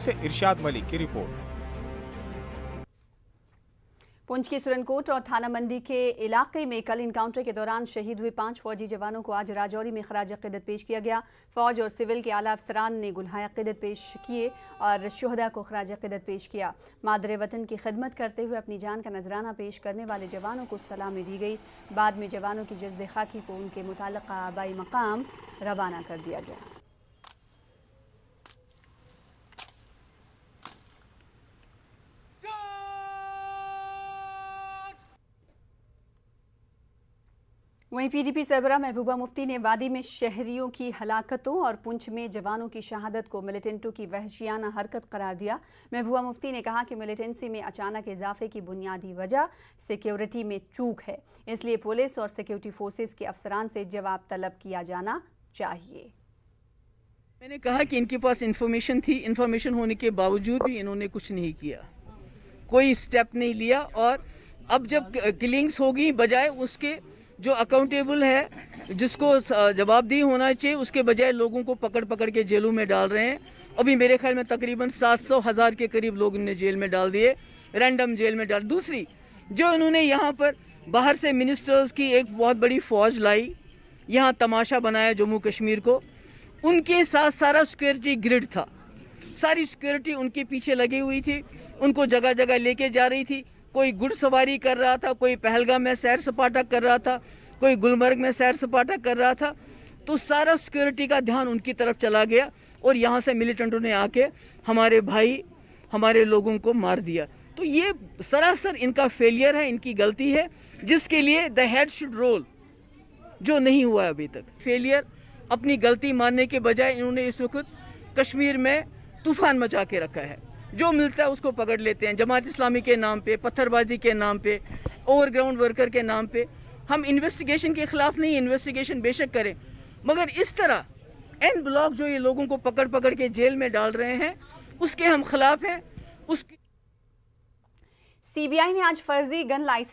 से इरशाद मलिक की रिपोर्ट। पुंछ के सुरनकोट और थाना मंडी के इलाके में कल इनकाउंटर के दौरान शहीद हुए 5 फौजी जवानों को आज राजौरी में खराज अक़ीदत पेश किया गया। फौज और सिविल के आला अफसरान ने गुलहाए अक़ीदत पेश किए और शुहदा को खराज अक़ीदत पेश किया। मादरे वतन की खिदमत करते हुए अपनी जान का नजराना पेश करने वाले जवानों को सलामी दी गई। बाद में जवानों की जज्द खाकी को उनके मुताल्लिक़ा आबाई मकाम रवाना कर दिया गया। वहीं पीडीपी सरबराह महबूबा मुफ्ती ने वादी में शहरियों की हलाकतों और पुंछ में जवानों की शहादत को मिलिटेंटों की वहशियाना हरकत करार दिया। महबूबा मुफ्ती ने कहा कि मिलिटेंसी में अचानक इजाफे की बुनियादी वजह सिक्योरिटी में चूक है, इसलिए पुलिस और सिक्योरिटी फोर्सेस के अफसरान से जवाब तलब किया जाना चाहिए। मैंने कहा कि इनके पास इंफॉर्मेशन थी, इंफॉर्मेशन होने के बावजूद भी इन्होंने कुछ नहीं किया, कोई स्टेप नहीं लिया। और अब जब किलिंग्स होगी, बजाय उसके जो अकाउंटेबल है, जिसको जवाबदेही होना चाहिए, उसके बजाय लोगों को पकड़ पकड़ के जेलों में डाल रहे हैं। अभी मेरे ख्याल में तकरीबन 700,000 के करीब लोग इन्हें जेल में डाल दिए, रैंडम जेल में डाल। दूसरी, जो इन्होंने यहाँ पर बाहर से मिनिस्टर्स की एक बहुत बड़ी फौज लाई, यहाँ तमाशा बनाया जम्मू कश्मीर को। उनके साथ सारा सिक्योरिटी ग्रिड था, सारी सिक्योरिटी उनके पीछे लगी हुई थी, उनको जगह जगह लेके जा रही थी। कोई घुड़सवारी कर रहा था, कोई पहलगाम में सैर सपाटा कर रहा था, कोई गुलमर्ग में सैर सपाटा कर रहा था। तो सारा सिक्योरिटी का ध्यान उनकी तरफ चला गया और यहाँ से मिलिटेंटों ने आके हमारे भाई, हमारे लोगों को मार दिया। तो ये सरासर इनका फेलियर है, इनकी गलती है, जिसके लिए द हेड शुड रोल, जो नहीं हुआ अभी तक। फेलियर, अपनी गलती मानने के बजाय इन्होंने इस वक्त कश्मीर में तूफान मचा के रखा है। जो मिलता है उसको पकड़ लेते हैं, जमात इस्लामी के नाम पे, पत्थरबाजी के नाम पे, ओवरग्राउंड वर्कर के नाम पे। हम इन्वेस्टिगेशन के खिलाफ नहीं, इन्वेस्टिगेशन बेशक करें, मगर इस तरह एन ब्लॉक जो ये लोगों को पकड़ पकड़ के जेल में डाल रहे हैं, उसके हम खिलाफ हैं। उसकी सीबीआई ने आज फर्जी गन लाइसेंस